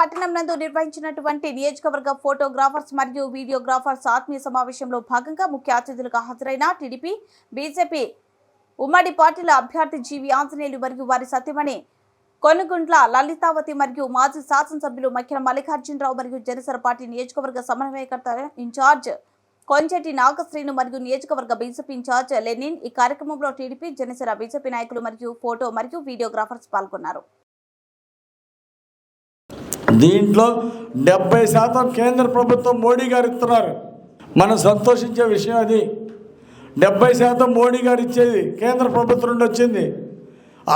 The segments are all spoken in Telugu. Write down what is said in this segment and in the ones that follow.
పట్టణం నందు నిర్వహించినటువంటి నియోజకవర్గ ఫోటోగ్రాఫర్స్ మరియు వీడియోగ్రాఫర్స్ ఆత్మీయ సమావేశంలో భాగంగా ముఖ్య అతిథులుగా హాజరైన టీడీపీ, బీజేపీ ఉమ్మడి పార్టీల అభ్యర్థి జీవి ఆంజనేయులు మరియు వారి సతీమణి కొనుగుంట్ల లలితావతి మరియు మాజీ శాసనసభ్యులు మక్కిన మల్లికార్జునరావు మరియు జనసేన పార్టీ నియోజకవర్గ సమన్వయకర్త ఇన్ఛార్జ్ కొంచెటి నాగశ్రీను మరియు నియోజకవర్గ బీజేపీ ఇన్ఛార్జ్ లెనిన్ ఈ కార్యక్రమంలో టీడీపీ, జనసేన, బీజేపీ నాయకులు మరియు ఫోటో మరియు వీడియోగ్రాఫర్స్ పాల్గొన్నారు. దీంట్లో 70% కేంద్ర ప్రభుత్వం మోడీ గారు ఇస్తున్నారు. మనం సంతోషించే విషయం అది. 70% మోడీ గారు ఇచ్చేది కేంద్ర ప్రభుత్వం నుండి వచ్చింది.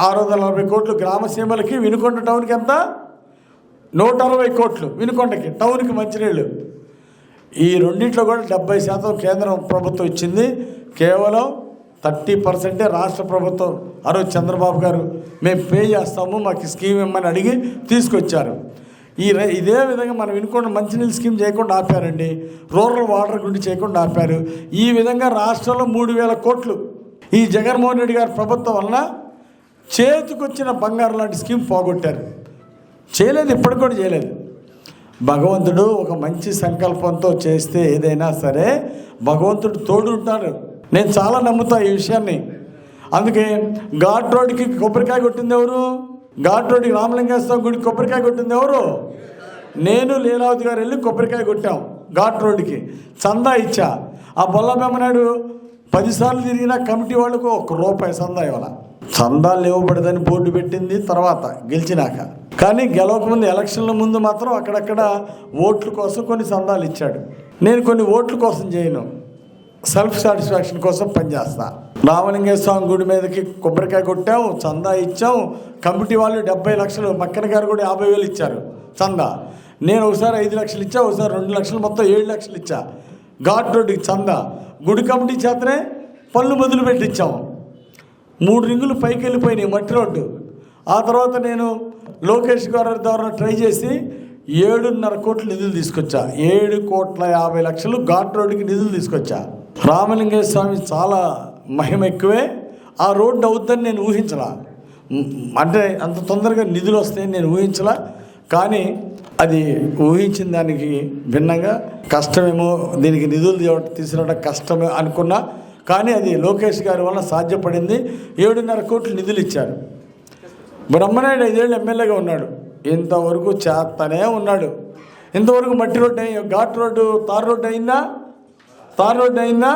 640 కోట్లు గ్రామసీమలకి, వినుకొండ టౌన్కి ఎంత 160 కోట్లు, వినుకొండకి టౌన్కి మంచినీళ్ళు. ఈ రెండింటిలో కూడా 70% కేంద్ర ప్రభుత్వం ఇచ్చింది. కేవలం 30% రాష్ట్ర ప్రభుత్వం ఆ రోజు చంద్రబాబు గారు మేము పే చేస్తాము, మాకు స్కీమ్ ఇమ్మని అడిగి తీసుకొచ్చారు. ఇదే విధంగా మనం వినుకొండ మంచినీళ్ళు స్కీమ్ చేయకుండా ఆపారండి. రూరల్ వాటర్ గురించి చేయకుండా ఆపారు. ఈ విధంగా రాష్ట్రంలో 3000 కోట్లు ఈ జగన్మోహన్ రెడ్డి గారి ప్రభుత్వం వలన చేతికొచ్చిన బంగారం లాంటి స్కీమ్ పోగొట్టారు. చేయలేదు, ఇప్పటికి కూడా చేయలేదు. భగవంతుడు ఒక మంచి సంకల్పంతో చేస్తే ఏదైనా సరే భగవంతుడు తోడు ఉంటారు. నేను చాలా నమ్ముతా ఈ విషయాన్ని. అందుకే ఘాట్ రోడ్డుకి కొబ్బరికాయ కొట్టింది ఎవరు? ఘాట్ రోడ్డుకి రామలింగేశ్వర గుడికి కొబ్బరికాయ కొట్టింది ఎవరు? నేను, లీలావతి గారు వెళ్ళి కొబ్బరికాయ కొట్టాం ఘాట్ రోడ్డుకి. చందా ఇచ్చా. ఆ బొల్లబెమ్మనాయుడు 10 సార్లు తిరిగినా కమిటీ వాళ్ళకు ₹1 చందా ఇవ్వాల. చందాలు ఇవ్వబడదని బోర్డు పెట్టింది తర్వాత గెలిచినాక. కానీ గెలవకముందు ఎలక్షన్ల ముందు మాత్రం అక్కడక్కడ ఓట్ల కోసం కొన్ని చందాలు ఇచ్చాడు. నేను కొన్ని ఓట్ల కోసం చేయను, సెల్ఫ్ సాటిస్ఫాక్షన్ కోసం పనిచేస్తా. రామలింగేశ్వర స్వామి గుడి మీదకి కొబ్బరికాయ కొట్టాం, చందా ఇచ్చాం. కమిటీ వాళ్ళు 70 లక్షలు, మక్కన గారు కూడా 50,000 ఇచ్చారు చందా. నేను ఒకసారి 5 లక్షలు ఇచ్చా, ఒకసారి 2 లక్షలు, మొత్తం 7 లక్షలు ఇచ్చా. ఘాట్ రోడ్డుకి చందా గుడి కమిటీ చేతనే పనులు మొదలు పెట్టించాము. 3 రింగులు పైకి వెళ్ళిపోయినాయి మట్టి రోడ్డు. ఆ తర్వాత నేను లోకేష్ గారి ద్వారా ట్రై చేసి 7.5 కోట్ల నిధులు తీసుకొచ్చా. 7,50,00,000 ఘాట్ రోడ్డుకి నిధులు తీసుకొచ్చా. రామలింగేశ్వర స్వామి చాలా మహిమ ఎక్కువే. ఆ రోడ్డు అవుద్దని నేను ఊహించలా. అంటే అంత తొందరగా నిధులు వస్తాయని నేను ఊహించలా. కానీ అది ఊహించిన దానికి భిన్నంగా కష్టమేమో, దీనికి నిధులు తీసుకురావడం కష్టమే అనుకున్నా. కానీ అది లోకేష్ గారి వల్ల సాధ్యపడింది. 7.5 కోట్లు నిధులు ఇచ్చారు. బ్రహ్మనాయుడు 5 ఏళ్ళు ఎమ్మెల్యేగా ఉన్నాడు, ఇంతవరకు చేస్తూనే ఉన్నాడు. ఇంతవరకు మట్టి road ghat road tar road అయిందా? తార్ రోడ్డు అయిందా?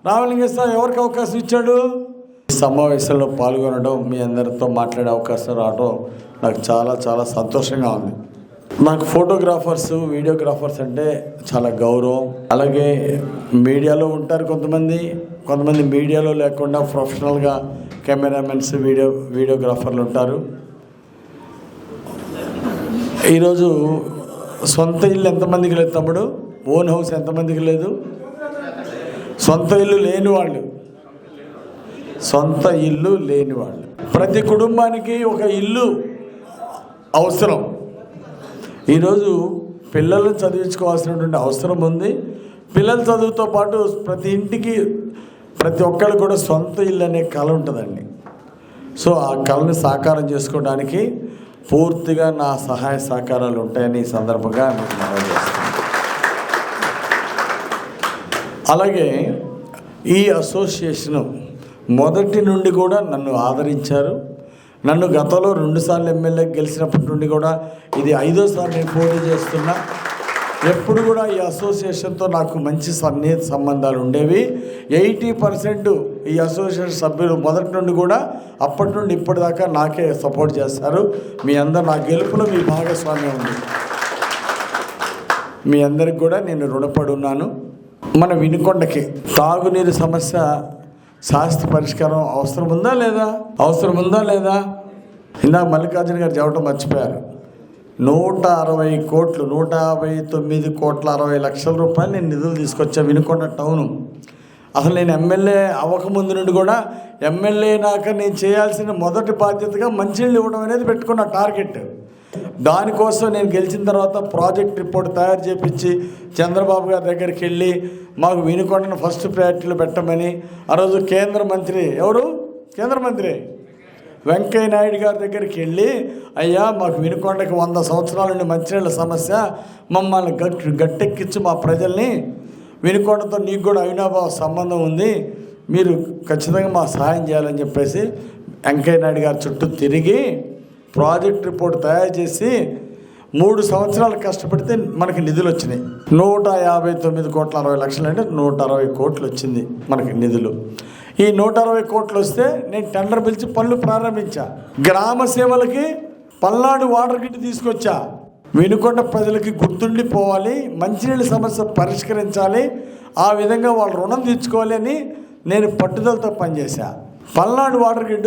రామలింగేశ్వర ఎవరికి అవకాశం ఇచ్చాడు? సమావేశంలో పాల్గొనడం, మీ అందరితో మాట్లాడే అవకాశం రావడం నాకు చాలా చాలా సంతోషంగా ఉంది. నాకు ఫోటోగ్రాఫర్స్, వీడియోగ్రాఫర్స్ అంటే చాలా గౌరవం. అలాగే మీడియాలో ఉంటారు కొంతమంది మీడియాలో లేకుండా ప్రొఫెషనల్గా కెమెరామెన్స్, వీడియోగ్రాఫర్లు ఉంటారు. ఈరోజు సొంత ఇల్లు ఎంతమందికి లేదు తమ్ముడు? ఓన్ హౌస్ ఎంతమందికి లేదు? సొంత ఇల్లు లేని వాళ్ళు, ప్రతి కుటుంబానికి ఒక ఇల్లు అవసరం. ఈరోజు పిల్లలను చదివించుకోవాల్సినటువంటి అవసరం ఉంది. పిల్లల చదువుతో పాటు ప్రతి ఇంటికి, ప్రతి ఒక్కళ్ళు కూడా సొంత ఇల్లు అనే కళ ఉంటుందండి. సో ఆ కళని సాకారం చేసుకోవడానికి పూర్తిగా నా సహాయ సహకారాలు ఉంటాయని ఈ సందర్భంగా మీకు మనవి చేస్తాను. అలాగే ఈ అసోసియేషను మొదటి నుండి కూడా నన్ను ఆదరించారు. నన్ను గతంలో 2 సార్లు ఎమ్మెల్యే గెలిచినప్పటి నుండి కూడా ఇది 5వ సారి నేను పోటీ చేస్తున్నా. ఎప్పుడు కూడా ఈ అసోసియేషన్తో నాకు మంచి సన్నిహిత సంబంధాలు ఉండేవి. 80% ఈ అసోసియేషన్ సభ్యులు మొదటి నుండి కూడా అప్పటి నుండి ఇప్పటిదాకా నాకే సపోర్ట్ చేస్తారు. మీ అందరు నా గెలుపులో మీ భాగస్వామ్యం ఉంది. మీ అందరికి కూడా నేను రుణపడి ఉన్నాను. మన వినుకొండకి తాగునీరు సమస్య శాస్త్ర పరిష్కారం అవసరం ఉందా లేదా? ఇందాక మల్లికార్జున గారు చెప్పడం మర్చిపోయారు. 160 కోట్లు, 159,60,00,000 రూపాయలు నేను నిధులు తీసుకొచ్చా వినుకొండ టౌను. అసలు నేను ఎమ్మెల్యే అవ్వకముందు నుండి కూడా ఎమ్మెల్యే నాక నేను చేయాల్సిన మొదటి బాధ్యతగా మంచినీళ్ళు ఇవ్వడం అనేది పెట్టుకున్న టార్గెట్. దానికోసం నేను గెలిచిన తర్వాత ప్రాజెక్ట్ రిపోర్ట్ తయారు చేయించి చంద్రబాబు గారి దగ్గరికి వెళ్ళి మాకు వినుకొండను ఫస్ట్ ప్రయారిటీలో పెట్టమని ఆ రోజు కేంద్ర మంత్రి వెంకయ్య నాయుడు గారి దగ్గరికి వెళ్ళి, అయ్యా మాకు వినుకొండకి 100 సంవత్సరాల నుండి మంచినీళ్ళ సమస్య, మమ్మల్ని గట్టెక్కించి మా ప్రజల్ని, వినుకొండతో నీకు కూడా అవినాభావ సంబంధం ఉంది, మీరు ఖచ్చితంగా మా సహాయం చేయాలని చెప్పేసి వెంకయ్య నాయుడు గారి చుట్టూ తిరిగి ప్రాజెక్ట్ రిపోర్ట్ తయారు చేసి 3 సంవత్సరాలు కష్టపడితే మనకి నిధులు వచ్చినాయి. 159 కోట్ల 60 లక్షలు అంటే 160 కోట్లు వచ్చింది మనకి నిధులు. ఈ 160 కోట్లు వస్తే నేను టెండర్ పిలిచి పనులు ప్రారంభించా. గ్రామ సేవలకి పల్నాడు వాటర్ కిట్ తీసుకొచ్చా. వినుకొండ ప్రజలకి గుర్తుండిపోవాలి, మంచినీళ్ళ సమస్య పరిష్కరించాలి, ఆ విధంగా వాళ్ళు రుణం తీర్చుకోవాలి అని నేను పట్టుదలతో పనిచేశా. Palnadu water kit